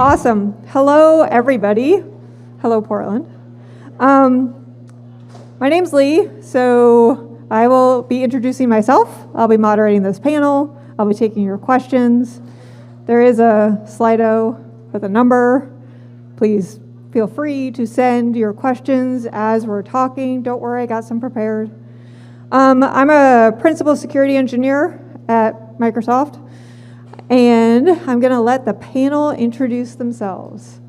Awesome. Hello, everybody. Hello, Portland. My name's Lee, so I will be introducing myself. I'll be moderating this panel. I'll be taking your questions. There is a Slido with a number. Please feel free to send your questions as we're talking. Don't worry, I got some prepared. I'm a principal security engineer at Microsoft, and I'm going to let the panel introduce themselves.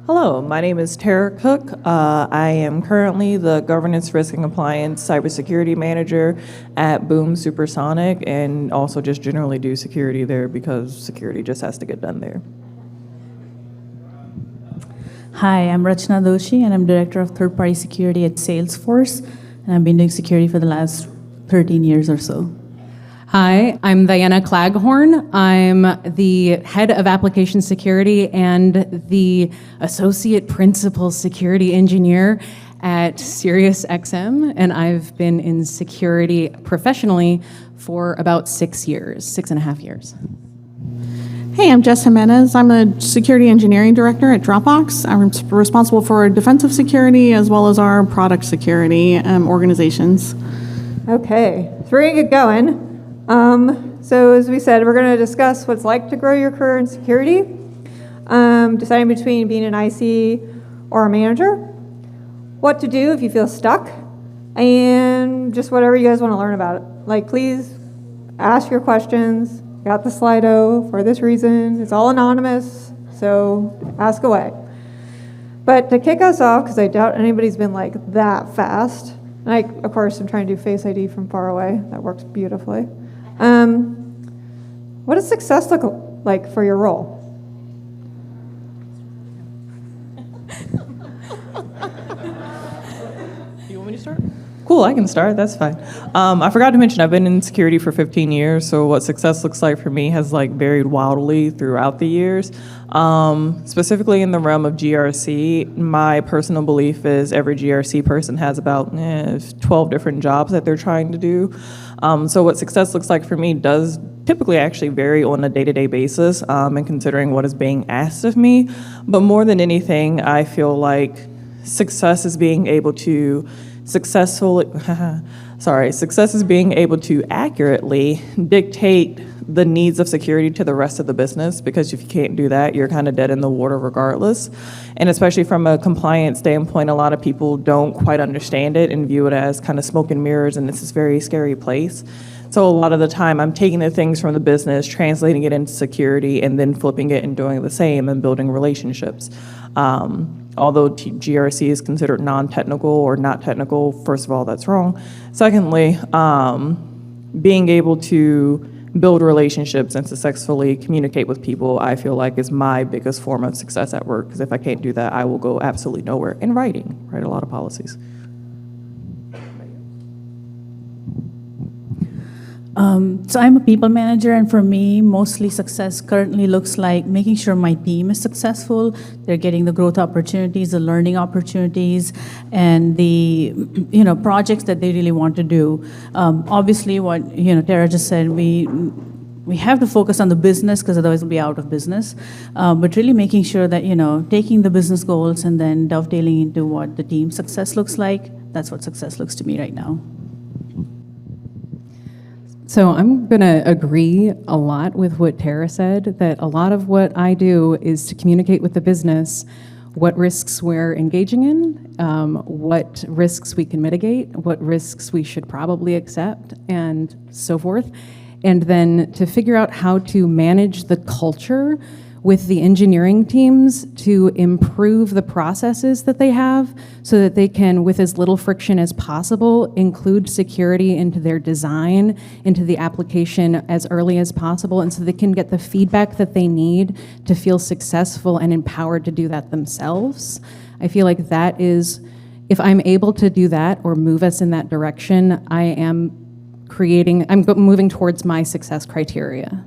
Hello, my name is Terra Cooke. I am currently the Governance, Risk, and Compliance Cybersecurity Manager at Boom Supersonic, and also just generally do security there because security just has to get done there. Hi, I'm Rachana Doshi, and I'm Director of Third-Party Security at Salesforce, and I've been doing security for the last 13 years or so. Hi, I'm Diana Claghorn. I'm the Head of Application Security and the Associate Principal Security Engineer at SiriusXM, and I've been in security professionally for about 6 years, 6.5 years. Hey, I'm Jess Jimenez. I'm a Security Engineering Director at Dropbox. I'm responsible for defensive security as well as our product security organizations. Okay, so we're going to get going. So as we said, we're going to discuss what it's like to grow your career in security, deciding between being an IC or a manager, what to do if you feel stuck, and just whatever you guys want to learn about it. Like, please ask your questions. Got the Slido for this reason. It's all anonymous, so ask away. But to kick us off, because I doubt anybody's been like that fast, and I, of course, am trying to do Face ID from far away. That works beautifully. What does success look like for your role? You want me to start? Cool, I can start. That's fine. I forgot to mention I've been in security for 15 years, so what success looks like for me has varied wildly throughout the years. Specifically in the realm of GRC, my personal belief is every GRC person has about 12 different jobs that they're trying to do. So what success looks like for me does typically actually vary on a day-to-day basis, and considering what is being asked of me. But more than anything, I feel like success is being able to success is being able to accurately dictate the needs of security to the rest of the business, because if you can't do that, you're kind of dead in the water regardless. And especially from a compliance standpoint, a lot of people don't quite understand it and view it as kind of smoke and mirrors, and it's this very scary place. So a lot of the time, I'm taking the things from the business, translating it into security, and then flipping it and doing the same and building relationships. Although GRC is considered non-technical or not technical, first of all, that's wrong. Secondly, being able to build relationships and successfully communicate with people, I feel like is my biggest form of success at work, because if I can't do that, I will go absolutely nowhere. And write a lot of policies. So I'm a people manager, and for me, mostly success currently looks like making sure my team is successful. They're getting the growth opportunities, the learning opportunities, and the projects that they really want to do. Obviously, what Tara just said, we have to focus on the business, because otherwise we'll be out of business. But really making sure that taking the business goals and then dovetailing into what the team success looks like. That's what success looks to me right now. So I'm going to agree a lot with what Tara said, that a lot of what I do is to communicate with the business what risks we're engaging in, what risks we can mitigate, what risks we should probably accept, and so forth. And then to figure out how to manage the culture with the engineering teams to improve the processes that they have so that they can, with as little friction as possible, include security into their design, into the application as early as possible, and so they can get the feedback that they need to feel successful and empowered to do that themselves. I feel like that is, if I'm able to do that or move us in that direction, I'm moving towards my success criteria.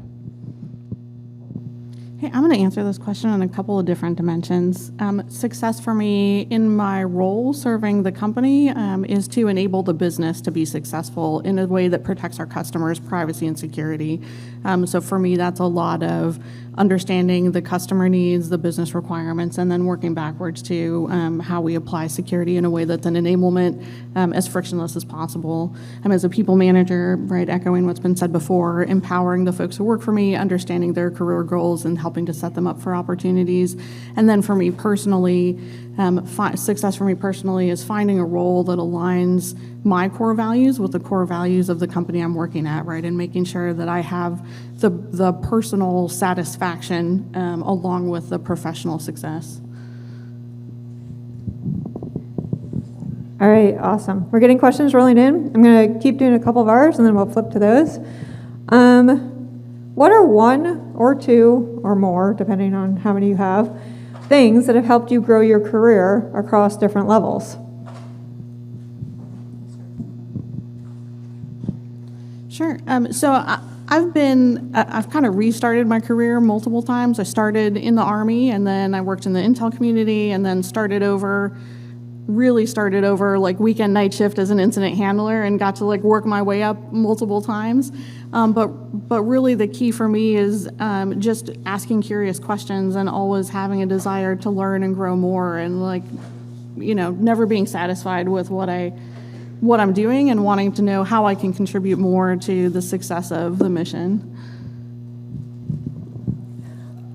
Hey, Okay, I'm going to answer this question in a couple of different dimensions. Success for me in my role serving the company is to enable the business to be successful in a way that protects our customers' privacy and security. So for me, that's a lot of understanding the customer needs, the business requirements, and then working backwards to how we apply security in a way that's an enablement as frictionless as possible. As a people manager, right, echoing what's been said before, empowering the folks who work for me, understanding their career goals and helping to set them up for opportunities. And then for me personally, success for me personally is finding a role that aligns my core values with the core values of the company I'm working at, right? And making sure that I have the personal satisfaction along with the professional success. All right, awesome. We're getting questions rolling in. I'm going to keep doing a couple of ours, and then we'll flip to those. What are one or two or more, depending on how many you have, things that have helped you grow your career across different levels? Sure. I've kind of restarted my career multiple times. I started in the Army, and then I worked in the Intel community, and then really started over like weekend night shift as an incident handler, and got to like work my way up multiple times. But really the key for me is just asking curious questions and always having a desire to learn and grow more, and like, never being satisfied with what I'm doing and wanting to know how I can contribute more to the success of the mission.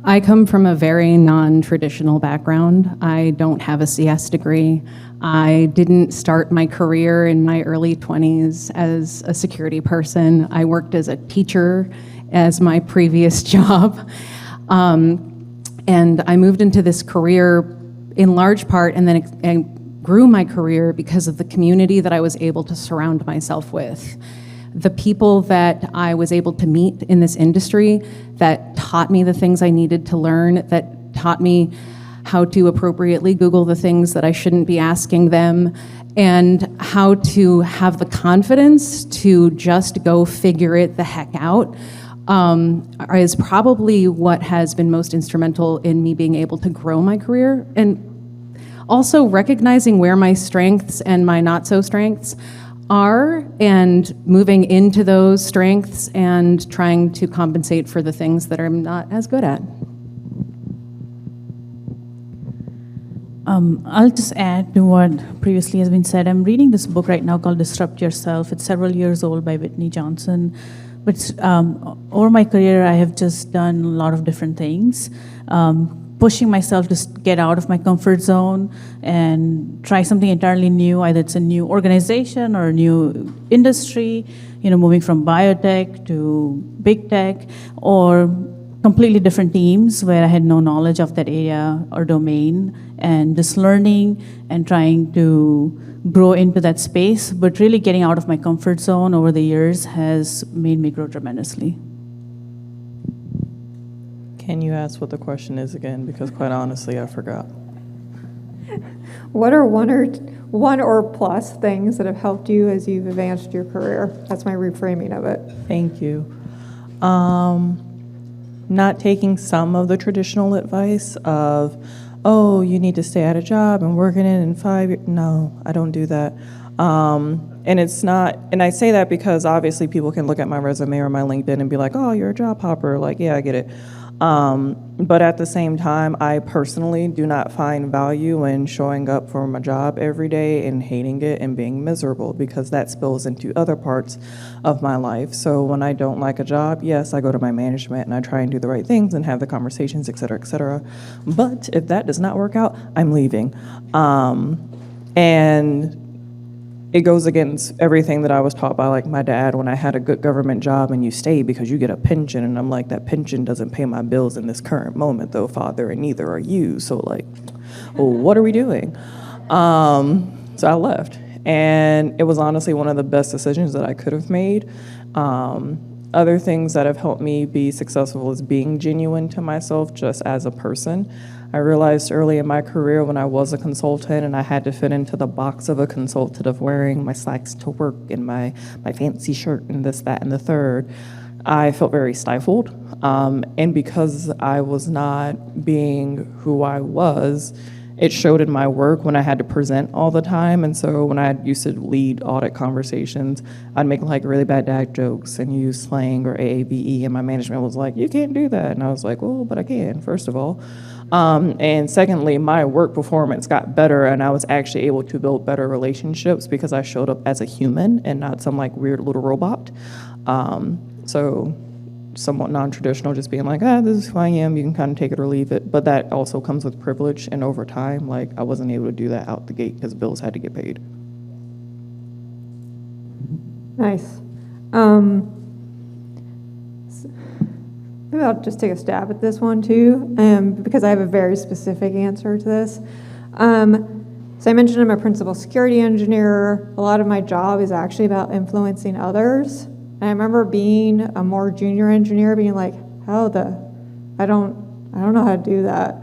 I come from a very non-traditional background. I don't have a CS degree. I didn't start my career in my early 20s as a security person. I worked as a teacher as my previous job. And I moved into this career in large part, and then grew my career because of the community that I was able to surround myself with. The people that I was able to meet in this industry that taught me the things I needed to learn, that taught me how to appropriately Google the things that I shouldn't be asking them, and how to have the confidence to just go figure it the heck out, is probably what has been most instrumental in me being able to grow my career. And also recognizing where my strengths and my not so strengths are, and moving into those strengths and trying to compensate for the things that I'm not as good at. I'll just add to what previously has been said. I'm reading this book right now called Disrupt Yourself. It's several years old by Whitney Johnson. But over my career, I have just done a lot of different things. Pushing myself to get out of my comfort zone and try something entirely new, either it's a new organization or a new industry, moving from biotech to big tech, or completely different teams where I had no knowledge of that area or domain, and just learning and trying to grow into that space. But really getting out of my comfort zone over the years has made me grow tremendously. Can you ask what the question is again? Because quite honestly, I forgot. What are one or plus things that have helped you as you've advanced your career? That's my reframing of it. Thank you. Not taking some of the traditional advice of, oh, you need to stay at a job and work in it in 5 years. No, I don't do that. And it's not, and I say that because obviously people can look at my resume or my LinkedIn and be like, oh, you're a job hopper. Like, yeah, I get it. But at the same time, I personally do not find value in showing up for my job every day and hating it and being miserable, because that spills into other parts of my life. So when I don't like a job, yes, I go to my management and I try and do the right things and have the conversations, et cetera, et cetera. But if that does not work out, I'm leaving. And it goes against everything that I was taught by like my dad when I had a good government job, and you stay because you get a pension. And I'm like, that pension doesn't pay my bills in this current moment though, Father, and neither are you. So like, well, what are we doing? So I left, and it was honestly one of the best decisions that I could have made. Other things that have helped me be successful is being genuine to myself just as a person. I realized early in my career when I was a consultant and I had to fit into the box of a consultant of wearing my slacks to work and my fancy shirt and this, that, and the third, I felt very stifled. And because I was not being who I was, it showed in my work when I had to present all the time. And so when I used to lead audit conversations, I'd make like really bad dad jokes and use slang or AAVE, and my management was like, you can't do that. And I was like, well, but I can, first of all. And secondly, my work performance got better, and I was actually able to build better relationships because I showed up as a human and not some like weird little robot. So somewhat non-traditional, just being like, this is who I am, you can kind of take it or leave it. But that also comes with privilege, and over time, like, I wasn't able to do that out the gate because bills had to get paid. Nice. Maybe I'll just take a stab at this one too, because I have a very specific answer to this. So I mentioned I'm a principal security engineer. A lot of my job is actually about influencing others. And I remember being a more junior engineer being like, I don't know how to do that.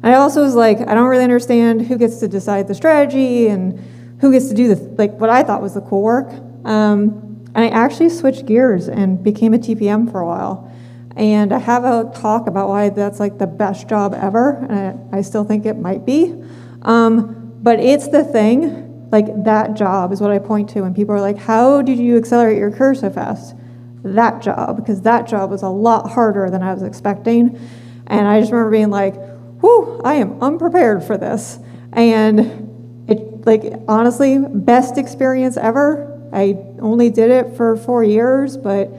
And I also was like, I don't really understand who gets to decide the strategy and who gets to do what I thought was the cool work. And I actually switched gears and became a TPM for a while. And I have a talk about why that's like the best job ever, and I still think it might be. But it's the thing, like that job is what I point to when people are like, how did you accelerate your career so fast? That job, because that job was a lot harder than I was expecting. And I just remember being like, whew, I am unprepared for this. And it, like, honestly, best experience ever. I only did it for 4 years, but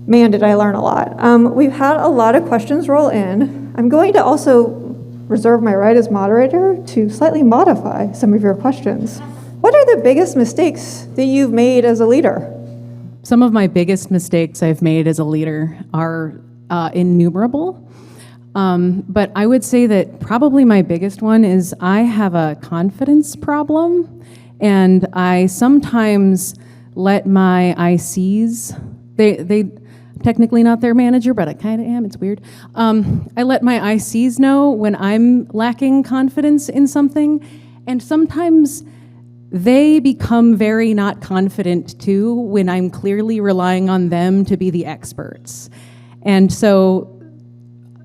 man, did I learn a lot. We've had a lot of questions roll in. I'm going to also reserve my right as moderator to slightly modify some of your questions. What are the biggest mistakes that you've made as a leader? Some of my biggest mistakes I've made as a leader are innumerable. But I would say that probably my biggest one is I have a confidence problem, and I sometimes let my ICs, they technically not their manager, but I kind of am, it's weird. I let my ICs know when I'm lacking confidence in something, and sometimes they become very not confident too when I'm clearly relying on them to be the experts. And so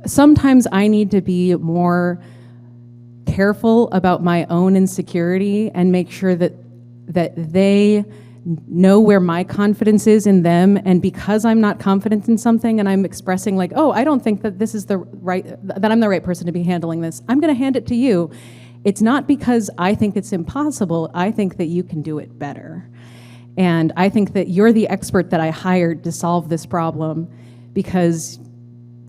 sometimes I need to be more careful about my own insecurity and make sure that they know where my confidence is in them, and because I'm not confident in something and I'm expressing like, oh, I don't think that this is that I'm the right person to be handling this, I'm gonna hand it to you. It's not because I think it's impossible, I think that you can do it better. And I think that you're the expert that I hired to solve this problem because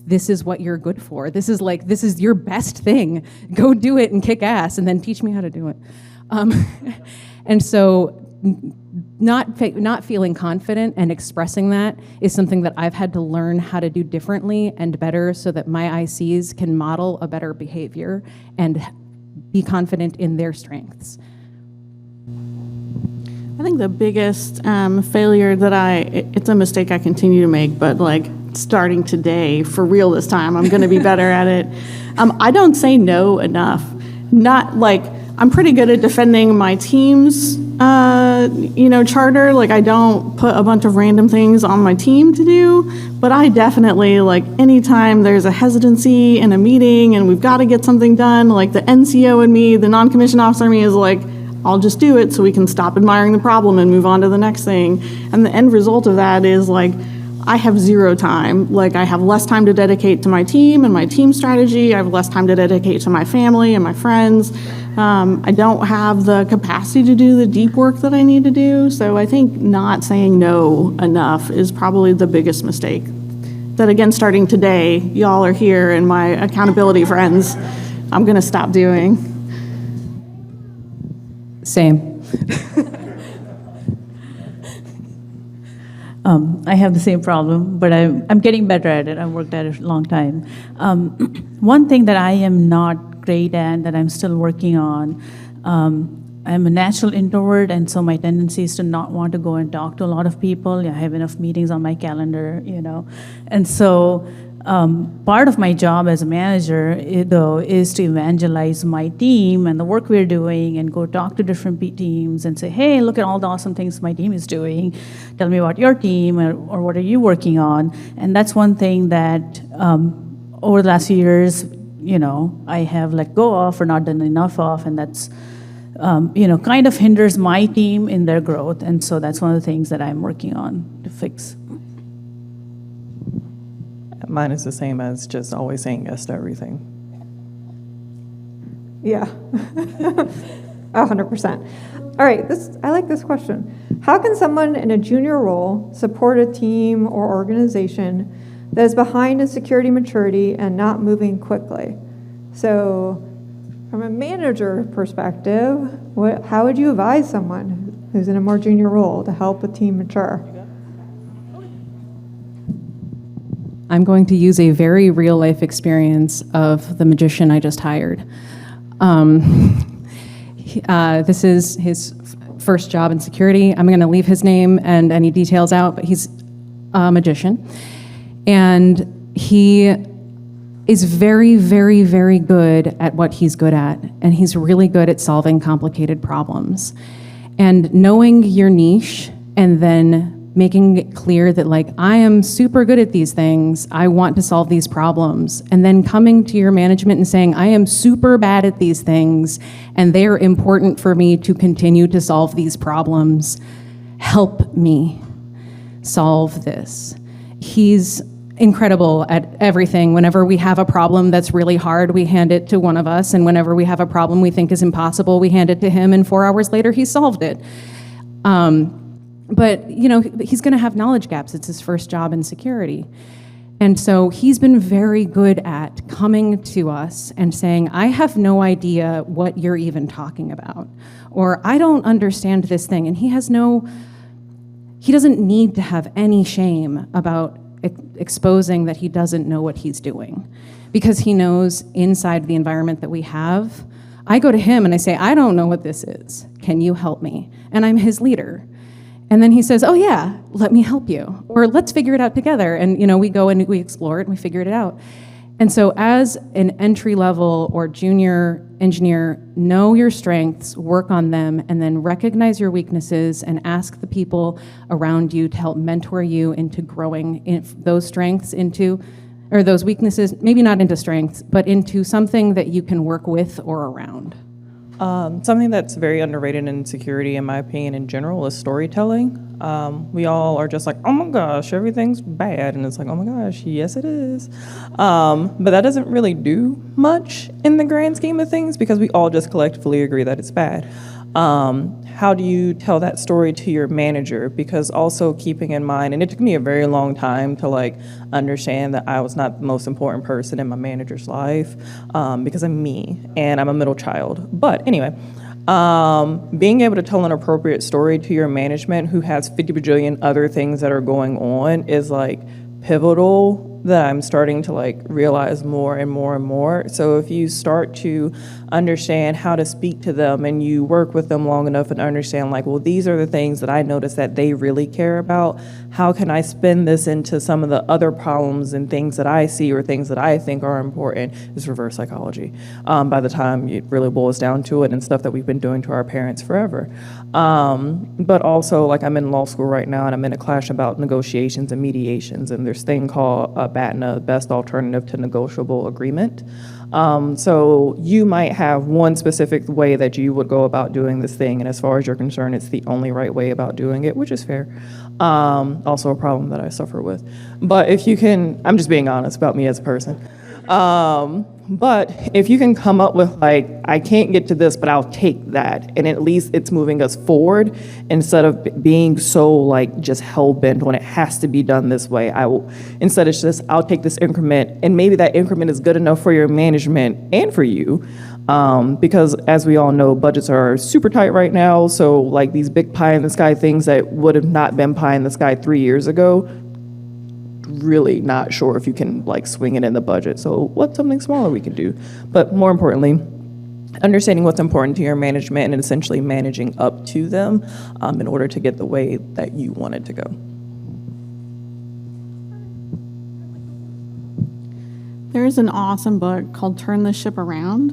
this is what you're good for. This is your best thing. Go do it and kick ass and then teach me how to do it. And so not feeling confident and expressing that is something that I've had to learn how to do differently and better so that my ICs can model a better behavior and be confident in their strengths. I think the biggest failure it's a mistake I continue to make, but like starting today, for real this time, I'm gonna be better at it. I don't say no enough. Not like, I'm pretty good at defending my team's charter. Like, I don't put a bunch of random things on my team to do, but I definitely, like, anytime there's a hesitancy in a meeting and we've got to get something done, like the NCO in me, the non-commissioned officer in me is like, I'll just do it so we can stop admiring the problem and move on to the next thing. And the end result of that is like, I have zero time. Like, I have less time to dedicate to my team and my team strategy. I have less time to dedicate to my family and my friends. I don't have the capacity to do the deep work that I need to do. So I think not saying no enough is probably the biggest mistake. That, again, starting today, y'all are here and my accountability friends, I'm gonna stop doing. Same. I have the same problem, but I'm getting better at it. I've worked at it a long time. One thing that I am not great at, that I'm still working on, I'm a natural introvert, and so my tendency is to not want to go and talk to a lot of people. I have enough meetings on my calendar, and so Part of my job as a manager, though, is to evangelize my team and the work we're doing and go talk to different teams and say, hey, look at all the awesome things my team is doing. Tell me about your team or what are you working on? And that's one thing that over the last few years, I have let go of or not done enough of, and that's, kind of hinders my team in their growth. And so that's one of the things that I'm working on to fix. Mine is the same as just always saying yes to everything. Yeah, 100%. All right, I like this question. How can someone in a junior role support a team or organization that is behind in security maturity and not moving quickly? So from a manager perspective, how would you advise someone who's in a more junior role to help a team mature? I'm going to use a very real life experience of the magician I just hired. This is his first job in security. I'm going to leave his name and any details out, but he's a magician. And he is very, very, very good at what he's good at. And he's really good at solving complicated problems. And knowing your niche and then making it clear that I am super good at these things, I want to solve these problems, and then coming to your management and saying, I am super bad at these things, and they're important for me to continue to solve these problems. Help me solve this. He's incredible at everything. Whenever we have a problem that's really hard, we hand it to one of us, and whenever we have a problem we think is impossible, we hand it to him, and 4 hours later he solved it. But, he's going to have knowledge gaps. It's his first job in security. And so he's been very good at coming to us and saying, I have no idea what you're even talking about, or I don't understand this thing. And he doesn't need to have any shame about exposing that he doesn't know what he's doing, because he knows inside the environment that we have, I go to him and I say, I don't know what this is. Can you help me? And I'm his leader. And then he says, oh yeah, let me help you. Or let's figure it out together. And we go and we explore it and we figure it out. And so as an entry level or junior engineer, know your strengths, work on them, and then recognize your weaknesses and ask the people around you to help mentor you into growing those strengths or those weaknesses, maybe not into strengths, but into something that you can work with or around. Something that's very underrated in security, in my opinion, in general, is storytelling. We all are just like, oh my gosh, everything's bad. And it's like, oh my gosh, yes, it is. But that doesn't really do much in the grand scheme of things, because we all just collectively agree that it's bad. How do you tell that story to your manager? Because also keeping in mind, and it took me a very long time to understand that I was not the most important person in my manager's life, because I'm me and I'm a middle child. But anyway, being able to tell an appropriate story to your management who has 50 bajillion other things that are going on is pivotal, that I'm starting to realize more and more and more. So if you start to understand how to speak to them and you work with them long enough and understand well, these are the things that I notice that they really care about, how can I spin this into some of the other problems and things that I see or things that I think are important, is reverse psychology. By the time it really boils down to it, and stuff that we've been doing to our parents forever. But also I'm in law school right now and I'm in a class about negotiations and mediations, and there's a thing called BATNA, Best Alternative to Negotiable Agreement. So you might have one specific way that you would go about doing this thing, and as far as you're concerned, it's the only right way about doing it, which is fair. Also a problem that I suffer with. But if you can, I'm just being honest about me as a person. But if you can come up with I can't get to this, but I'll take that, and at least it's moving us forward instead of being so just hell-bent when it has to be done this way. Instead it's just, I'll take this increment, and maybe that increment is good enough for your management and for you, because as we all know, budgets are super tight right now. So these big pie in the sky things that would have not been pie in the sky 3 years ago, really not sure if you can swing it in the budget. So what's something smaller we can do? But more importantly, understanding what's important to your management and essentially managing up to them in order to get the way that you want it to go. There's an awesome book called Turn the Ship Around,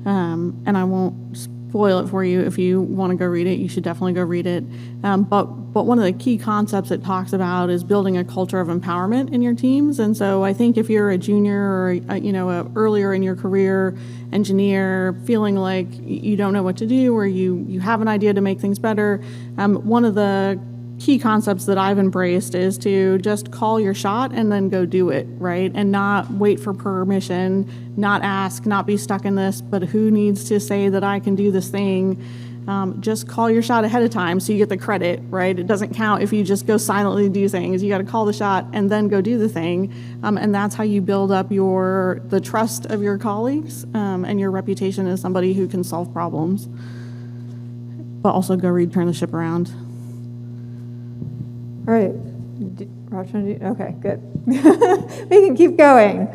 and I won't spoil it for you. If you want to go read it, you should definitely go read it. But one of the key concepts it talks about is building a culture of empowerment in your teams. And so I think if you're a junior or a earlier in your career engineer feeling like you don't know what to do or you have an idea to make things better, one of the key concepts that I've embraced is to just call your shot and then go do it, right? And not wait for permission, not ask, not be stuck in this, but who needs to say that I can do this thing? Just call your shot ahead of time so you get the credit, right? It doesn't count if you just go silently do things. You got to call the shot and then go do the thing. And that's how you build up the trust of your colleagues and your reputation as somebody who can solve problems. But also go read Turn the Ship Around. All right. Rachana, okay, good. We can keep going.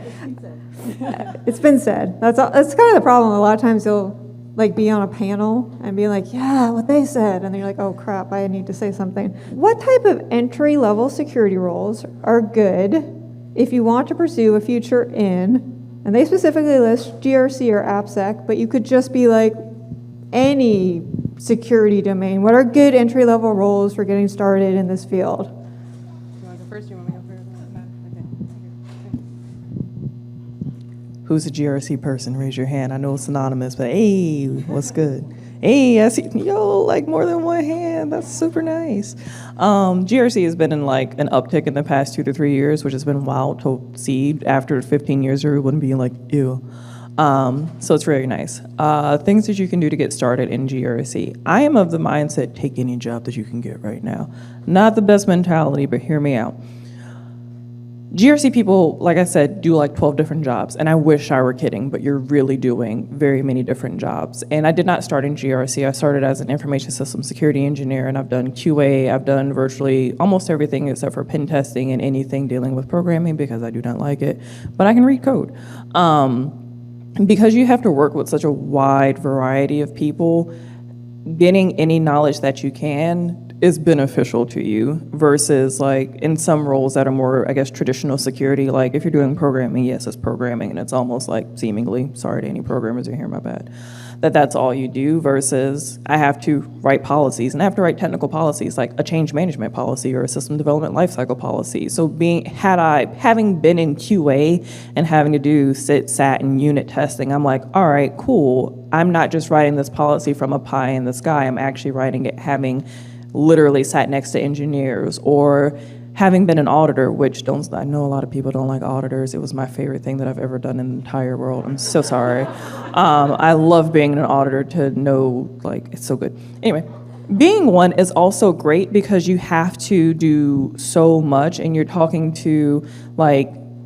It's been said. That's kind of the problem. A lot of times you'll be on a panel and be like, yeah, what they said. And then you're like, oh crap, I need to say something. What type of entry-level security roles are good if you want to pursue a future in, and they specifically list GRC or AppSec, but you could just be like any security domain. What are good entry-level roles for getting started in this field? You want to go first? You want me to go first? Who's a GRC person? Raise your hand. I know it's anonymous, but hey, what's good? Hey, I see, more than one hand. That's super nice. GRC has been in an uptick in the past 2 to 3 years, which has been wild to see. After 15 years, everyone being like, ew. So it's very nice. Things that you can do to get started in GRC. I am of the mindset, take any job that you can get right now. Not the best mentality, but hear me out. GRC people, like I said, do 12 different jobs, and I wish I were kidding, but you're really doing very many different jobs. And I did not start in GRC. I started as an information system security engineer, and I've done QA. I've done virtually almost everything except for pen testing and anything dealing with programming because I do not like it, but I can read code. Because you have to work with such a wide variety of people, getting any knowledge that you can is beneficial to you versus in some roles that are more, I guess, traditional security. Like if you're doing programming, yes, it's programming, and it's almost seemingly, sorry to any programmers who hear my bad, that's all you do versus I have to write policies, and I have to write technical policies like a change management policy or a system development lifecycle policy. So having been in QA and having to do SAT and unit testing, I'm like, all right, cool. I'm not just writing this policy from a pie in the sky. I'm actually writing it having literally sat next to engineers, or having been an auditor, which I know a lot of people don't like auditors. It was my favorite thing that I've ever done in the entire world. I'm so sorry. I love being an auditor to know, it's so good. Anyway, being one is also great because you have to do so much, and you're talking to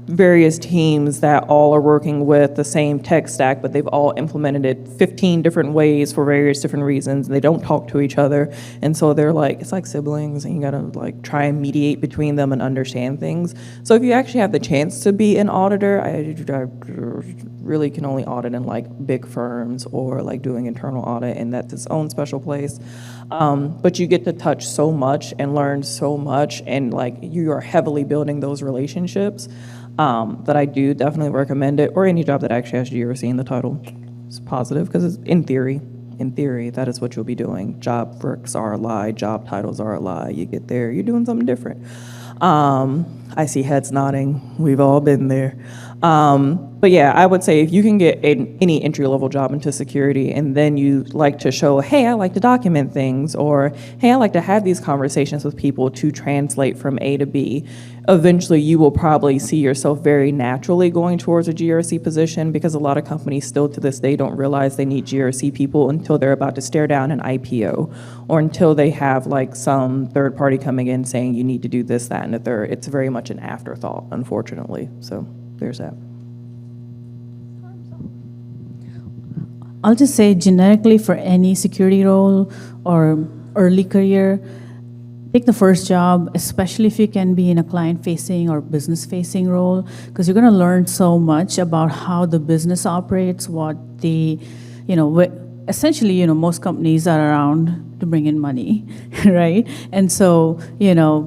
various teams that all are working with the same tech stack, but they've all implemented it 15 different ways for various different reasons, and they don't talk to each other. And so they're it's like siblings, and you gotta try and mediate between them and understand things. So if you actually have the chance to be an auditor, I really can only audit in big firms or doing internal audit, and that's its own special place. But you get to touch so much and learn so much, and you are heavily building those relationships. That I do definitely recommend it, or any job that actually has GRC in the title. It's positive because in theory, that is what you'll be doing. Job bricks are a lie, job titles are a lie. You get there, you're doing something different. I see heads nodding. We've all been there. But yeah, I would say if you can get any entry-level job into security, and then you like to show, hey, I like to document things, or hey, I like to have these conversations with people to translate from A to B, eventually you will probably see yourself very naturally going towards a GRC position, because a lot of companies still to this day don't realize they need GRC people until they're about to stare down an IPO, or until they have some third party coming in saying you need to do this, that, and the third. It's very much an afterthought, unfortunately. So there's that. I'll just say generically for any security role or early career, take the first job, especially if you can be in a client-facing or business-facing role, because you're going to learn so much about how the business operates, what the, essentially, most companies are around to bring in money, right? And so,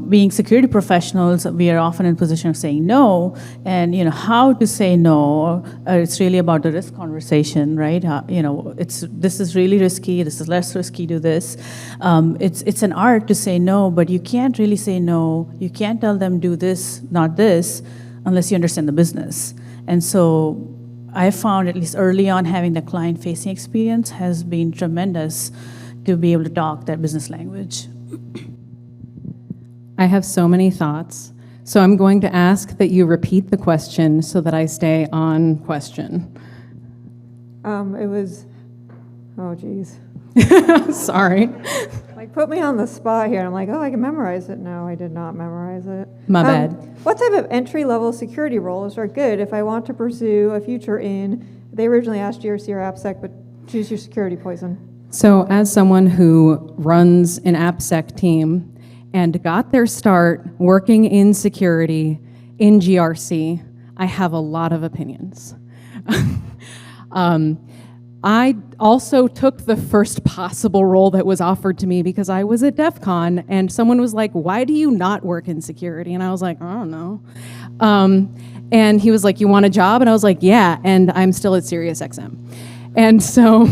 being security professionals, we are often in a position of saying no, and how to say no. It's really about the risk conversation, right? This is really risky. This is less risky. Do this. It's an art to say no, but you can't really say no. You can't tell them do this, not this, unless you understand the business. And so, I found, at least early on, having the client-facing experience has been tremendous to be able to talk that business language. I have so many thoughts, so I'm going to ask that you repeat the question so that I stay on question. It was, oh geez. Sorry. Like, put me on the spot here. I'm like, oh, I can memorize it. No, I did not memorize it. My bad. What type of entry-level security roles are good if I want to pursue a future in, they originally asked GRC or AppSec, but choose your security poison. So as someone who runs an AppSec team and got their start working in security in GRC, I have a lot of opinions. I also took the first possible role that was offered to me because I was at DEF CON and someone was like, why do you not work in security? And I was like, I don't know. And he was like, you want a job? And I was like, yeah, and I'm still at SiriusXM. And so,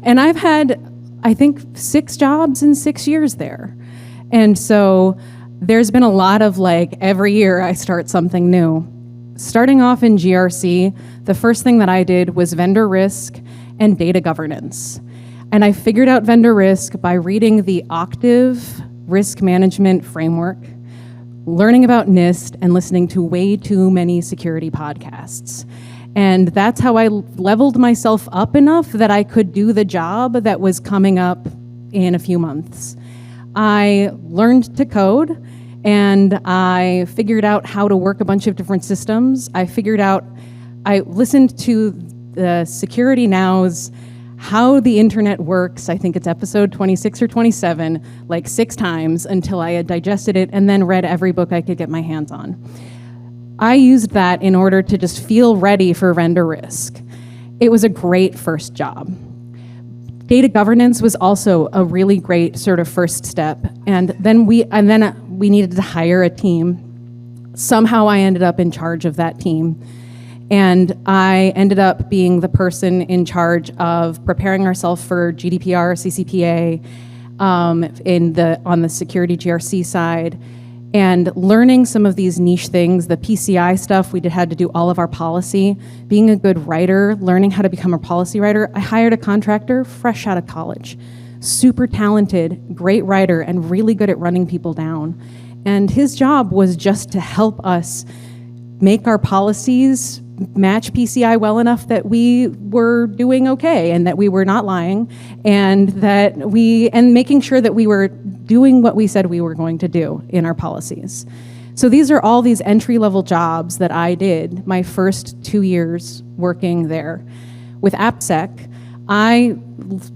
and I've had, I think, 6 jobs in 6 years there. And so there's been a lot of like, every year I start something new. Starting off in GRC, the first thing that I did was vendor risk and data governance. And I figured out vendor risk by reading the Octave risk management framework, learning about NIST, and listening to way too many security podcasts. And that's how I leveled myself up enough that I could do the job that was coming up in a few months. I learned to code, and I figured out how to work a bunch of different systems. I listened to the Security Now's How the Internet Works, I think it's episode 26 or 27, like 6 times until I had digested it, and then read every book I could get my hands on. I used that in order to just feel ready for vendor risk. It was a great first job. Data governance was also a really great sort of first step, and then we needed to hire a team. Somehow I ended up in charge of that team, and I ended up being the person in charge of preparing ourselves for GDPR, CCPA, on the security GRC side, and learning some of these niche things, the PCI stuff. We had to do all of our policy. Being a good writer, learning how to become a policy writer. I hired a contractor fresh out of college, super talented, great writer, and really good at running people down. And his job was just to help us make our policies match PCI well enough that we were doing okay and that we were not lying, and making sure that we were doing what we said we were going to do in our policies. So these are all these entry-level jobs that I did my first 2 years working there. With AppSec, I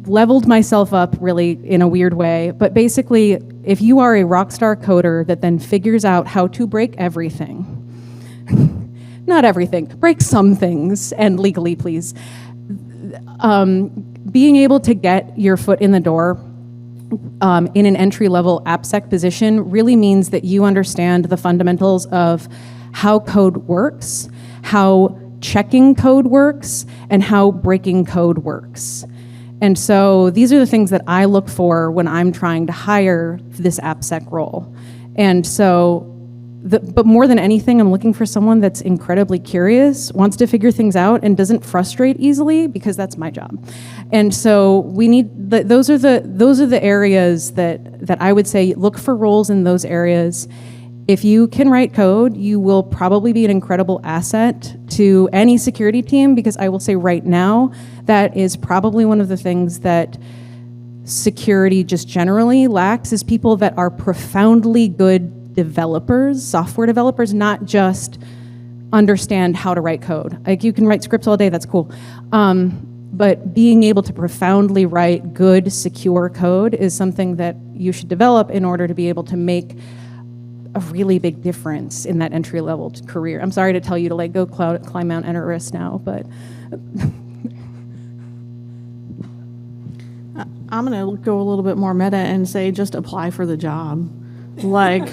leveled myself up really in a weird way, but basically, if you are a rock star coder that then figures out how to break everything, not everything, break some things, and legally, please, being able to get your foot in the door in an entry-level AppSec position really means that you understand the fundamentals of how code works, how checking code works, and how breaking code works. And so these are the things that I look for when I'm trying to hire this AppSec role. And so, but more than anything, I'm looking for someone that's incredibly curious, wants to figure things out, and doesn't frustrate easily, because that's my job. And so we need, those are the areas that I would say look for roles in those areas. If you can write code, you will probably be an incredible asset to any security team, because I will say right now, that is probably one of the things that security just generally lacks, is people that are profoundly good developers, software developers, not just understand how to write code. Like, you can write scripts all day, that's cool. But being able to profoundly write good, secure code is something that you should develop in order to be able to make a really big difference in that entry-level career. I'm sorry to tell you to go climb Mount Everest now, but I'm going to go a little bit more meta and say just apply for the job. Like,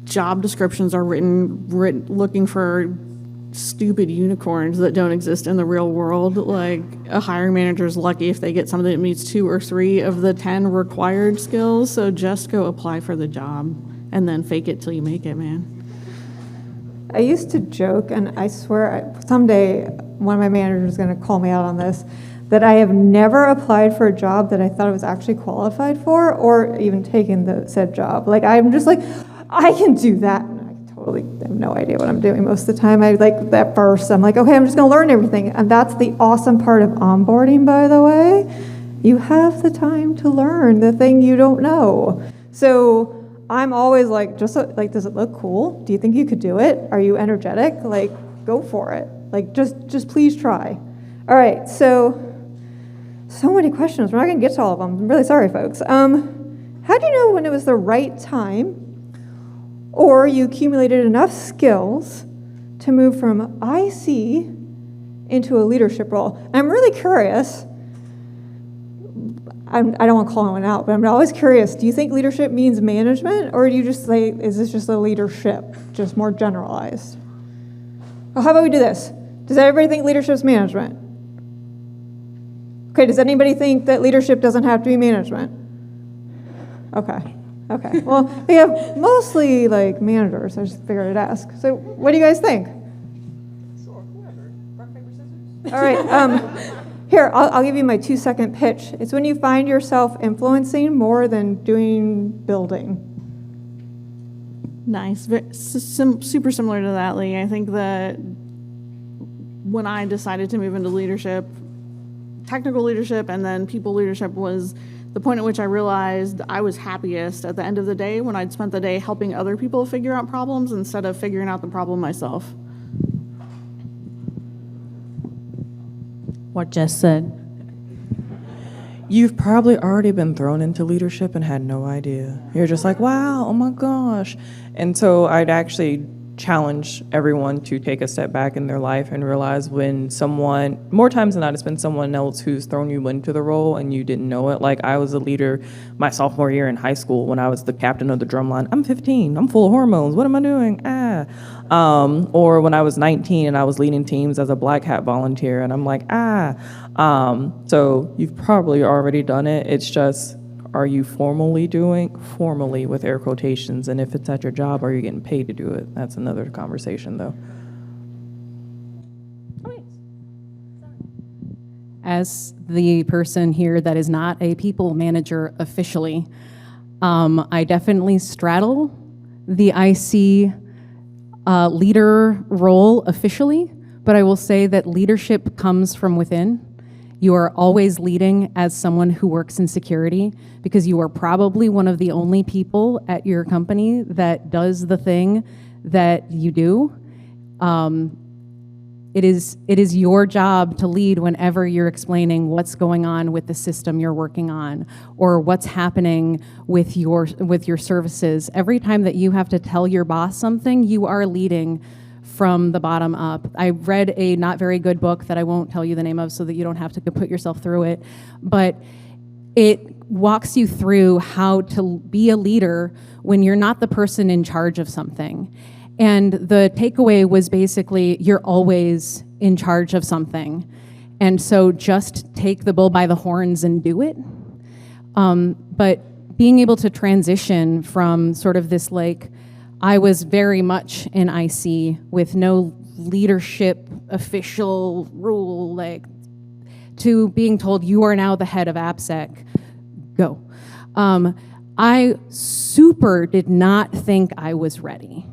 job descriptions are written looking for stupid unicorns that don't exist in the real world. Like, a hiring manager is lucky if they get something that meets 2 or 3 of the 10 required skills. So just go apply for the job and then fake it till you make it, man. I used to joke, and I swear someday one of my managers is going to call me out on this, that I have never applied for a job that I thought I was actually qualified for or even taken the said job. Like, I'm just like, I can do that. And I totally have no idea what I'm doing most of the time. I like that first, I'm like, okay, I'm just going to learn everything. And that's the awesome part of onboarding, by the way. You have the time to learn the thing you don't know. So I'm always like, just like, does it look cool? Do you think you could do it? Are you energetic? Like, go for it. Like, just please try. All right, so many questions. We're not going to get to all of them. I'm really sorry, folks. How do you know when it was the right time or you accumulated enough skills to move from IC into a leadership role? And I'm really curious. I don't want to call anyone out, but I'm always curious. Do you think leadership means management, or do you just say, is this just a leadership, just more generalized? Well, how about we do this? Does everybody think leadership is management? Okay, does anybody think that leadership doesn't have to be management? Okay. Well, we have mostly like managers. I just figured I'd ask. So what do you guys think? Sure, whoever. Rock, paper, scissors. All right. Here, I'll give you my 2-second pitch. It's when you find yourself influencing more than building. Nice. Super similar to that, Lee. I think that when I decided to move into leadership, technical leadership and then people leadership was the point at which I realized I was happiest at the end of the day when I'd spent the day helping other people figure out problems instead of figuring out the problem myself. What Jess said. You've probably already been thrown into leadership and had no idea. You're just like, wow, oh my gosh. And so I'd actually challenge everyone to take a step back in their life and realize when someone, more times than not, it's been someone else who's thrown you into the role and you didn't know it. Like, I was a leader my sophomore year in high school when I was the captain of the drum line. I'm 15, I'm full of hormones, what am I doing? Or when I was 19 and I was leading teams as a black hat volunteer and I'm like, so you've probably already done it. It's just, are you formally with air quotations, and if it's at your job, are you getting paid to do it? That's another conversation, though. As the person here that is not a people manager officially, I definitely straddle the IC leader role officially, but I will say that leadership comes from within. You are always leading as someone who works in security because you are probably one of the only people at your company that does the thing that you do. It is your job to lead whenever you're explaining what's going on with the system you're working on or what's happening with your services. Every time that you have to tell your boss something, you are leading from the bottom up. I read a not very good book that I won't tell you the name of so that you don't have to put yourself through it, but it walks you through how to be a leader when you're not the person in charge of something. And the takeaway was basically, you're always in charge of something. And so just take the bull by the horns and do it. But being able to transition from sort of this like, I was very much in IC with no leadership official rule, like, to being told you are now the head of AppSec, go. I super did not think I was ready.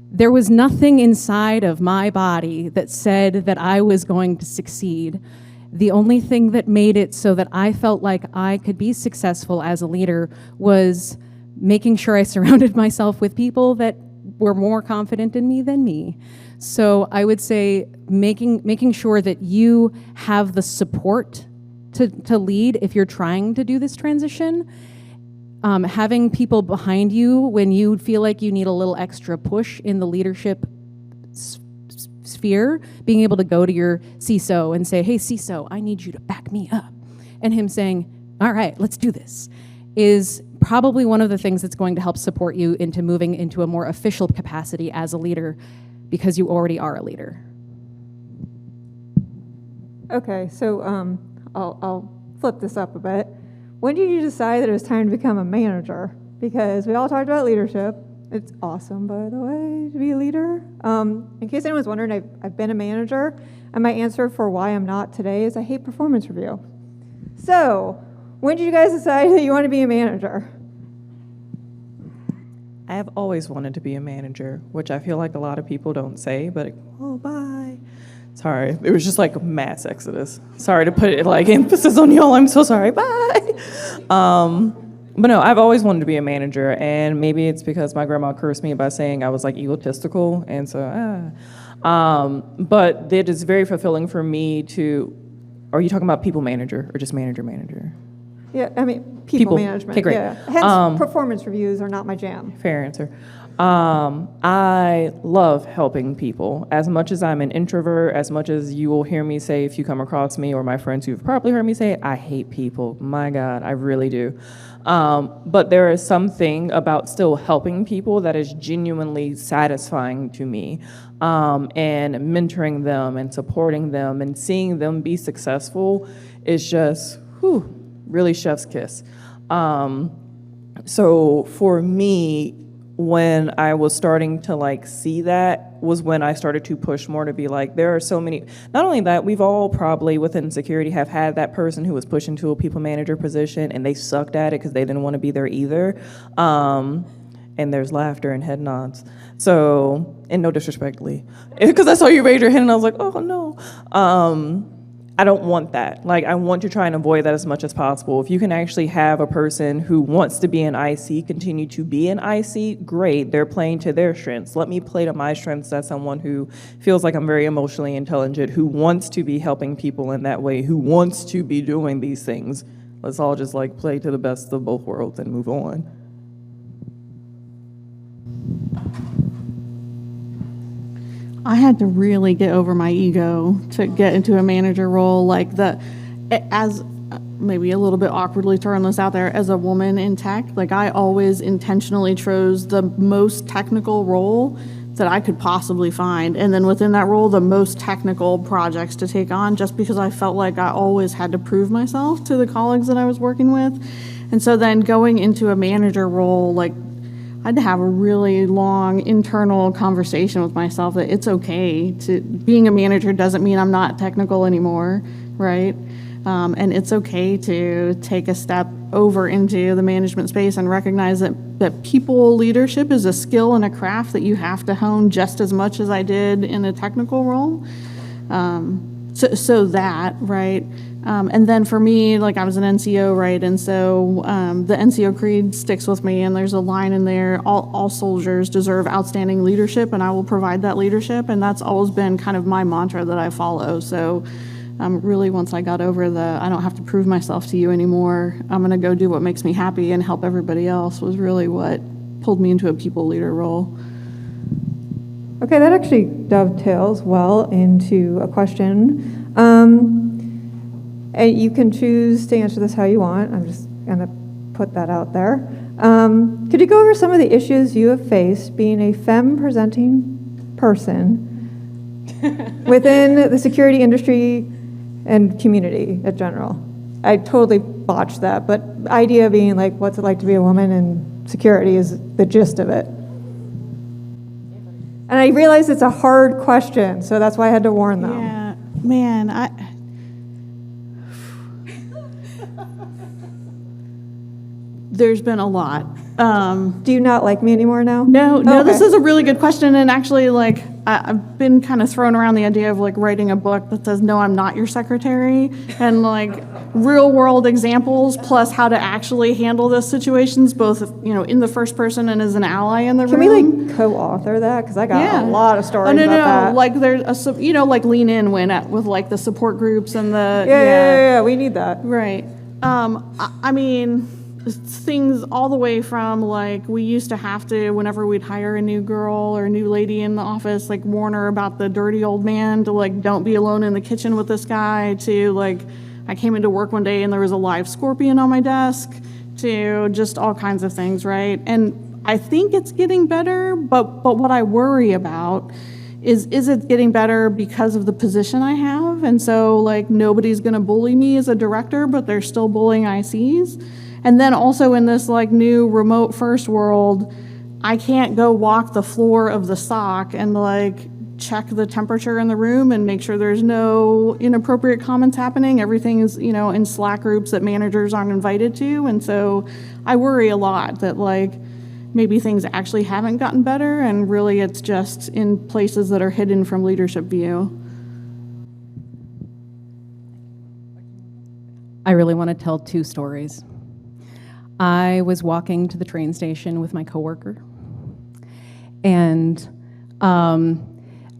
There was nothing inside of my body that said that I was going to succeed. The only thing that made it so that I felt like I could be successful as a leader was making sure I surrounded myself with people that were more confident in me than me. So I would say making sure that you have the support to lead if you're trying to do this transition. Having people behind you when you feel like you need a little extra push in the leadership sphere, being able to go to your CISO and say, hey, CISO, I need you to back me up. And him saying, all right, let's do this, is probably one of the things that's going to help support you into moving into a more official capacity as a leader, because you already are a leader. Okay, so I'll flip this up a bit. When did you decide that it was time to become a manager? Because we all talked about leadership. It's awesome, by the way, to be a leader. In case anyone's wondering, I've been a manager, and my answer for why I'm not today is I hate performance review. So, when did you guys decide that you want to be a manager? I have always wanted to be a manager, which I feel like a lot of people don't say, but oh, bye. Sorry, it was just like a mass exodus. Sorry to put it like emphasis on y'all, I'm so sorry, bye. But no, I've always wanted to be a manager, and maybe it's because my grandma cursed me by saying I was like egotistical, and so, but it is very fulfilling for me to, are you talking about people manager or just manager? Yeah, I mean, people management. Okay, great. Yeah. Hence, performance reviews are not my jam. Fair answer. I love helping people. As much as I'm an introvert, as much as you will hear me say if you come across me or my friends who've probably heard me say, I hate people. My God, I really do. But there is something about still helping people that is genuinely satisfying to me. And mentoring them and supporting them and seeing them be successful is just, really chef's kiss. So for me, when I was starting to like see that was when I started to push more to be like, there are so many, not only that, we've all probably within security have had that person who was pushed into a people manager position and they sucked at it because they didn't want to be there either. And there's laughter and head nods. So, and no disrespectfully, because I saw you raise your hand and I was like, oh no. I don't want that. Like, I want to try and avoid that as much as possible. If you can actually have a person who wants to be an IC continue to be an IC, great. They're playing to their strengths. Let me play to my strengths as someone who feels like I'm very emotionally intelligent, who wants to be helping people in that way, who wants to be doing these things. Let's all just like play to the best of both worlds and move on. I had to really get over my ego to get into a manager role. Like as maybe a little bit awkwardly throwing this out there, as a woman in tech, like I always intentionally chose the most technical role that I could possibly find. And then within that role, the most technical projects to take on, just because I felt like I always had to prove myself to the colleagues that I was working with. And so then going into a manager role, like I had to have a really long internal conversation with myself that it's okay to, being a manager doesn't mean I'm not technical anymore, right? And it's okay to take a step over into the management space and recognize that people leadership is a skill and a craft that you have to hone just as much as I did in a technical role. So that, right? And then for me, like I was an NCO, right? And so the NCO creed sticks with me, and there's a line in there, all soldiers deserve outstanding leadership, and I will provide that leadership. And that's always been kind of my mantra that I follow. So really, once I got over I don't have to prove myself to you anymore, I'm going to go do what makes me happy and help everybody else, was really what pulled me into a people leader role. Okay, that actually dovetails well into a question. And you can choose to answer this how you want. I'm just going to put that out there. Could you go over some of the issues you have faced being a femme-presenting person within the security industry and community in general? I totally botched that, but the idea being like, what's it like to be a woman in security is the gist of it. And I realize it's a hard question, so that's why I had to warn them. Yeah, man, there's been a lot. Do you not like me anymore now? No, okay. This is a really good question, and actually, like, I've been kind of throwing around the idea of like writing a book that says, "No, I'm not your secretary," and like real world examples plus how to actually handle those situations, both in the first person and as an ally in the room. Can we like co-author that? Because I got a lot of stories about that. Like there's like lean in with like the support groups and the yeah. We need that. Right. I mean, things all the way from like we used to have to, whenever we'd hire a new girl or a new lady in the office, like warn her about the dirty old man, to like don't be alone in the kitchen with this guy, to like I came into work one day and there was a live scorpion on my desk, to just all kinds of things, right? And I think it's getting better, but what I worry about is it getting better because of the position I have? And so, like, nobody's gonna bully me as a director, but they're still bullying ICs. And then also in this, like, new remote first world, I can't go walk the floor of the SOC and, like, check the temperature in the room and make sure there's no inappropriate comments happening. Everything is, in Slack groups that managers aren't invited to. And so I worry a lot that, like, maybe things actually haven't gotten better, and really it's just in places that are hidden from leadership view. I really want to tell 2 stories. I was walking to the train station with my coworker, and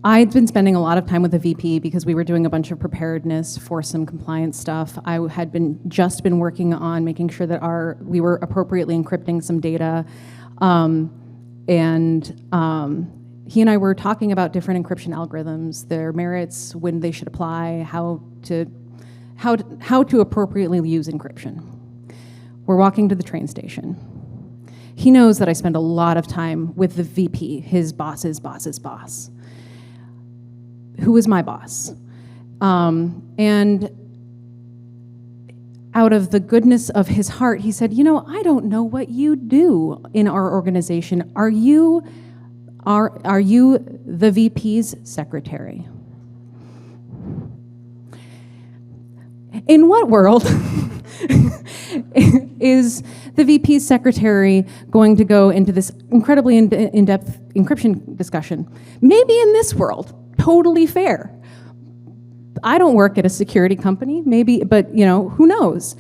I'd been spending a lot of time with the VP because we were doing a bunch of preparedness for some compliance stuff. I had just been working on making sure that we were appropriately encrypting some data. He and I were talking about different encryption algorithms, their merits, when they should apply, how to appropriately use encryption. We're walking to the train station. He knows that I spend a lot of time with the VP, his boss's boss's boss, who is my boss. And out of the goodness of his heart, he said, I don't know what you do in our organization. Are you the VP's secretary? In what world is the VP's secretary going to go into this incredibly in-depth encryption discussion? Maybe in this world, totally fair. I don't work at a security company, maybe, but who knows?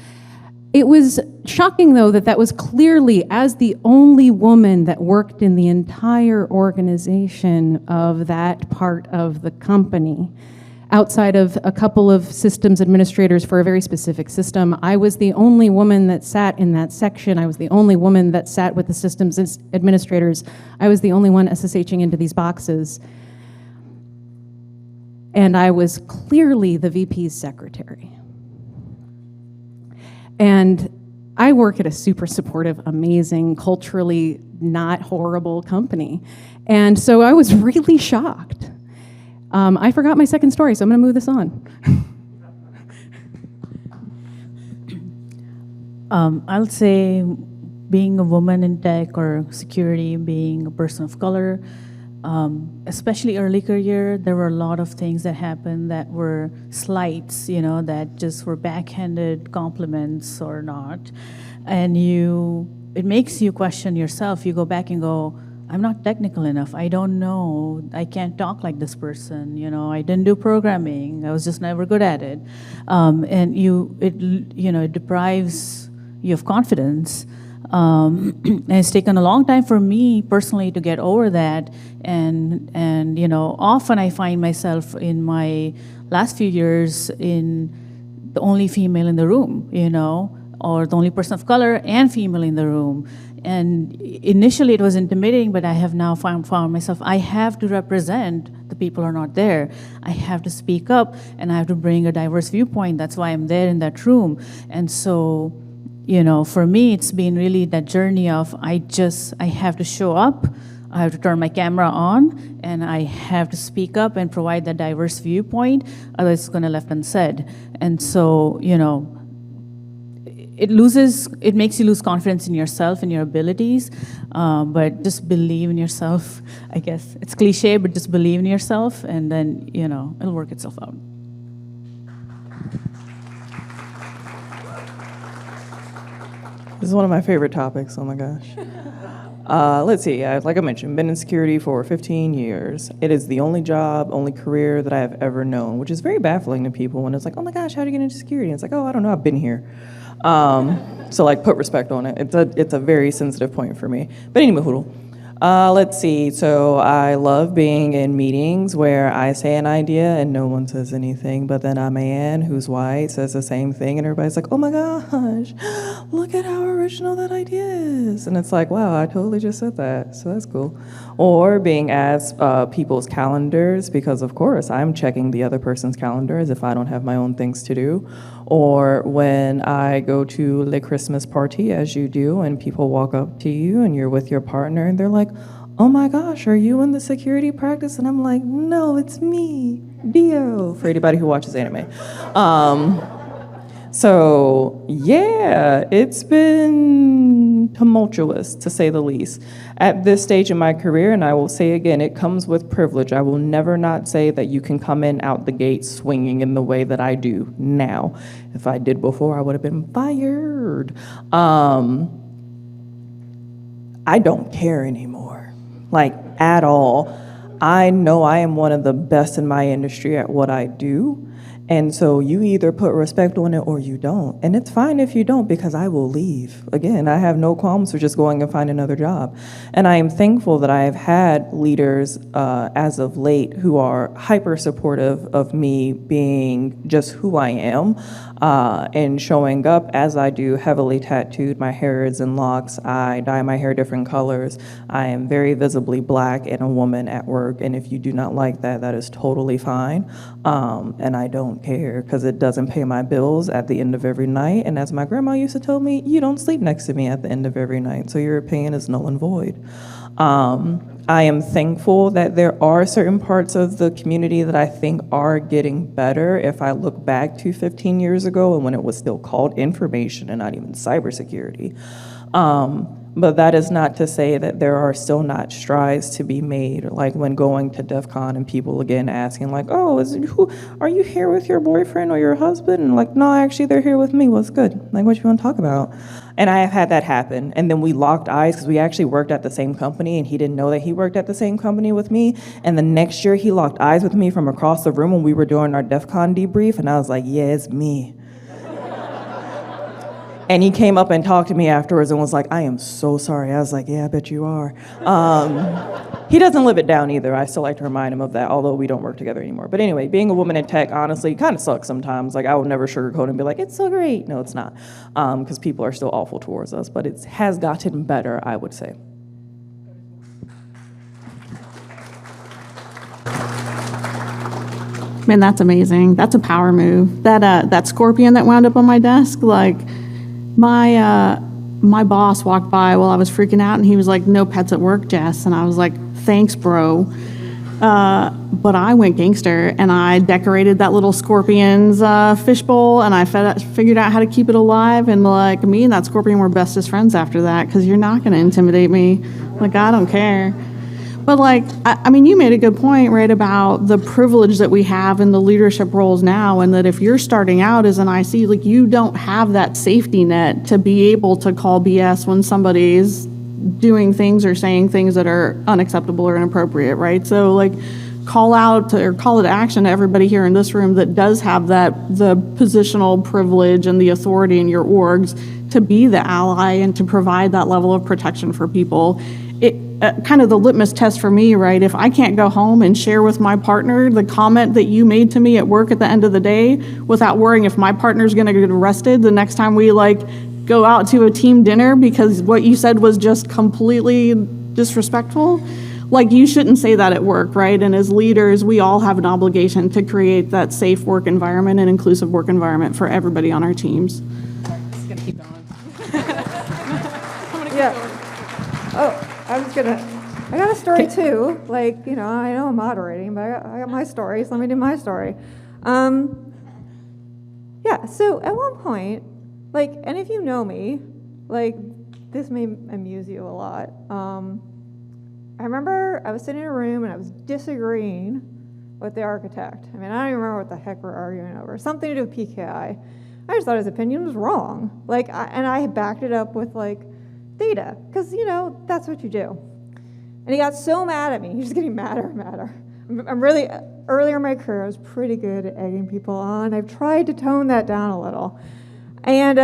It was shocking, though, that was clearly, as the only woman that worked in the entire organization of that part of the company, outside of a couple of systems administrators for a very specific system, I was the only woman that sat in that section. I was the only woman that sat with the systems administrators. I was the only one SSHing into these boxes. And I was clearly the VP's secretary. And I work at a super supportive, amazing, culturally not horrible company. And so I was really shocked. I forgot my second story, so I'm going to move this on. I'll say being a woman in tech or security, being a person of color, especially early career, there were a lot of things that happened that were slights, that just were backhanded compliments or not. And it makes you question yourself. You go back and go, I'm not technical enough. I don't know. I can't talk like this person. I didn't do programming. I was just never good at it. And it deprives you of confidence. And it's taken a long time for me personally to get over that. And often I find myself in my last few years in the only female in the room, or the only person of color and female in the room. And initially it was intimidating, but I have now found myself, I have to represent the people who are not there. I have to speak up, and I have to bring a diverse viewpoint. That's why I'm there in that room. And so, for me, it's been really that journey of I have to show up, I have to turn my camera on, and I have to speak up and provide that diverse viewpoint, otherwise it's going to left unsaid. And so, it makes you lose confidence in yourself and your abilities, but just believe in yourself. I guess it's cliche, but just believe in yourself, and then, it'll work itself out. This is one of my favorite topics, oh my gosh. Let's see, like I mentioned, been in security for 15 years. It is the only job, only career that I have ever known, which is very baffling to people when it's like, oh my gosh, how did you get into security? And it's like, oh, I don't know, I've been here. So like put respect on it. It's a very sensitive point for me. But anyway, let's see, so I love being in meetings where I say an idea and no one says anything, but then a man who's white says the same thing and everybody's like, oh my gosh, look at how original that idea is. And it's like, wow, I totally just said that, so that's cool. Or being asked people's calendars, because of course I'm checking the other person's calendar as if I don't have my own things to do. Or when I go to the Christmas party, as you do, and people walk up to you and you're with your partner and they're like, oh my gosh, are you in the security practice? And I'm like, no, it's me, Dio, for anybody who watches anime. So yeah, it's been tumultuous, to say the least. At this stage in my career, and I will say again, it comes with privilege. I will never not say that you can come in out the gate swinging in the way that I do now. If I did before, I would have been fired. I don't care anymore, like at all. I know I am one of the best in my industry at what I do. And so you either put respect on it or you don't. And it's fine if you don't, because I will leave. Again, I have no qualms with just going and find another job. And I am thankful that I have had leaders as of late who are hyper supportive of me being just who I am and showing up as I do, heavily tattooed. My hair is in locks. I dye my hair different colors. I am very visibly black and a woman at work. And if you do not like that, that is totally fine. And I don't care, because it doesn't pay my bills at the end of every night. And as my grandma used to tell me, you don't sleep next to me at the end of every night, so your opinion is null and void. I am thankful that there are certain parts of the community that I think are getting better. If I look back to 15 years ago and when it was still called information and not even cybersecurity. But that is not to say that there are still not strides to be made, like when going to DEF CON and people again asking like, oh, are you here with your boyfriend or your husband? And like, no, actually they're here with me, what's good? Like, what you want to talk about? And I have had that happen. And then we locked eyes because we actually worked at the same company and he didn't know that he worked at the same company with me. And the next year he locked eyes with me from across the room when we were doing our DEF CON debrief, and I was like, yeah, it's me. And he came up and talked to me afterwards and was like, I am so sorry. I was like, yeah, I bet you are. He doesn't live it down either. I still like to remind him of that, although we don't work together anymore. But anyway, being a woman in tech, honestly, kind of sucks sometimes. Like, I will never sugarcoat and be like, it's so great. No, it's not, because people are still awful towards us. But it has gotten better, I would say. Man, that's amazing. That's a power move. That scorpion that wound up on my desk, like, my boss walked by while I was freaking out, and he was like, no pets at work, Jess. And I was like, thanks, bro. But I went gangster, and I decorated that little scorpion's fishbowl, and I figured out how to keep it alive. And like, me and that scorpion were bestest friends after that, because you're not going to intimidate me. Like, I don't care. But like, I mean, you made a good point, right, about the privilege that we have in the leadership roles now, and that if you're starting out as an IC, like, you don't have that safety net to be able to call BS when somebody's doing things or saying things that are unacceptable or inappropriate, right? So like, call out or call it to action to everybody here in this room that does have the positional privilege and the authority in your orgs to be the ally and to provide that level of protection for people. Kind of the litmus test for me, right? If I can't go home and share with my partner the comment that you made to me at work at the end of the day without worrying if my partner's gonna get arrested the next time we like go out to a team dinner because what you said was just completely disrespectful, like, you shouldn't say that at work, right? And as leaders, we all have an obligation to create that safe work environment and inclusive work environment for everybody on our teams. Just gonna keep going. I got a story too. Like, you know I'm moderating, but I got my story, so let me do my story. Yeah, so at one point, like, and if you know me, like, this may amuse you a lot. I remember I was sitting in a room and I was disagreeing with the architect. I mean, I don't even remember what the heck we're arguing over. Something to do with PKI. I just thought his opinion was wrong. Like, and I backed it up with, like, data, because, that's what you do. And he got so mad at me. He's just getting madder and madder. I'm really, earlier in my career, I was pretty good at egging people on. I've tried to tone that down a little. And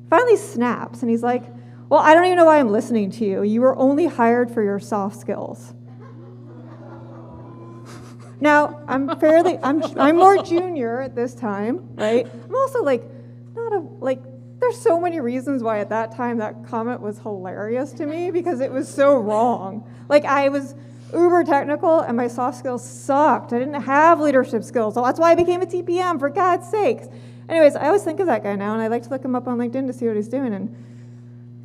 finally snaps, and he's like, well, I don't even know why I'm listening to you. You were only hired for your soft skills. Now, I'm more junior at this time, right? I'm also there's so many reasons why at that time that comment was hilarious to me because it was so wrong. Like, I was uber technical and my soft skills sucked. I didn't have leadership skills. So that's why I became a TPM, for God's sakes. Anyways, I always think of that guy now, and I like to look him up on LinkedIn to see what he's doing. And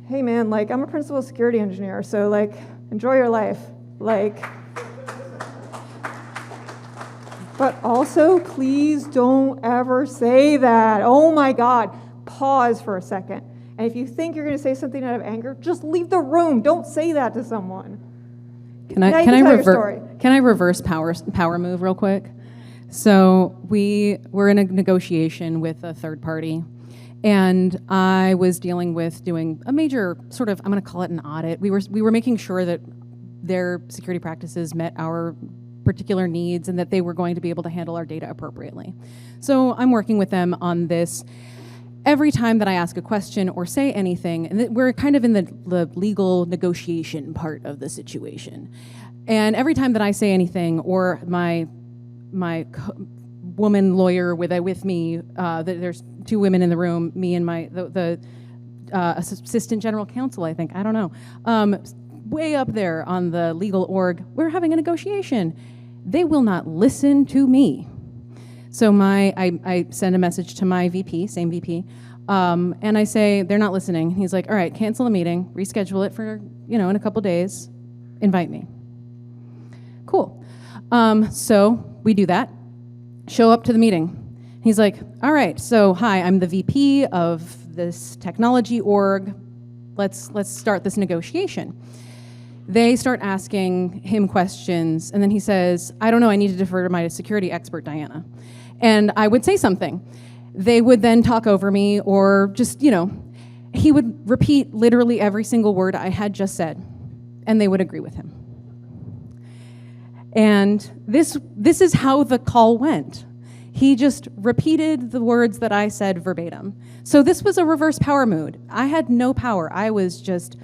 hey, man, like, I'm a principal security engineer, so, like, enjoy your life. Like, but also, please don't ever say that. Oh my God. Pause for a second. And if you think you're going to say something out of anger, just leave the room. Don't say that to someone. Can I reverse power move real quick? So we're in a negotiation with a third party, and I was dealing with doing a major sort of, I'm going to call it an audit. We were making sure that their security practices met our particular needs and that they were going to be able to handle our data appropriately. So I'm working with them on this. Every time that I ask a question or say anything, and we're kind of in the legal negotiation part of the situation, and every time that I say anything, or my woman lawyer with me, there's two women in the room, me and the assistant general counsel, I think, I don't know, way up there on the legal org, we're having a negotiation. They will not listen to me. So I send a message to my VP, same VP, and I say, they're not listening. He's like, all right, cancel the meeting, reschedule it for, in a couple days, invite me. Cool. So we do that, show up to the meeting. He's like, all right, so hi, I'm the VP of this technology org. Let's start this negotiation. They start asking him questions, and then he says, I don't know, I need to defer to my security expert, Diana. And I would say something. They would then talk over me, or just, he would repeat literally every single word I had just said, and they would agree with him. And this is how the call went. He just repeated the words that I said verbatim. So this was a reverse power mood. I had no power. I was just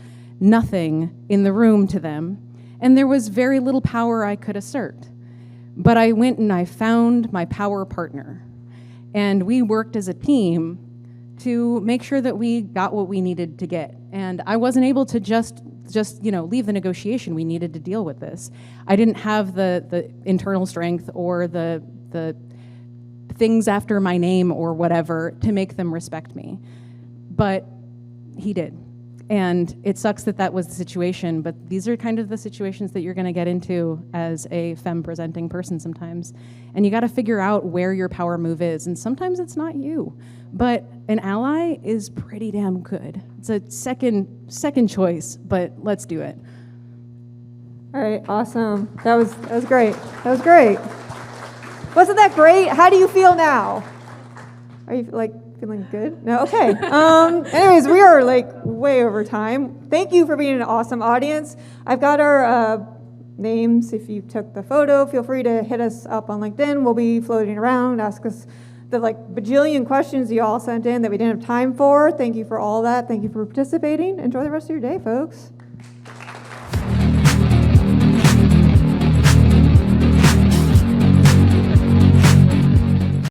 nothing in the room to them, and there was very little power I could assert. But I went and I found my power partner, and we worked as a team to make sure that we got what we needed to get. And I wasn't able to just leave the negotiation. We needed to deal with this. I didn't have the internal strength or the things after my name or whatever to make them respect me. But he did. And it sucks that was the situation, but these are kind of the situations that you're going to get into as a femme-presenting person sometimes. And you got to figure out where your power move is, and sometimes it's not you. But an ally is pretty damn good. It's a second choice, but let's do it. All right, awesome. That was great. That was great. Wasn't that great? How do you feel now? Are you feeling good? No? Okay. Anyways, we are way over time. Thank you for being an awesome audience. I've got our names. If you took the photo, feel free to hit us up on LinkedIn. We'll be floating around. Ask us the bajillion questions you all sent in that we didn't have time for. Thank you for all that. Thank you for participating. Enjoy the rest of your day, folks.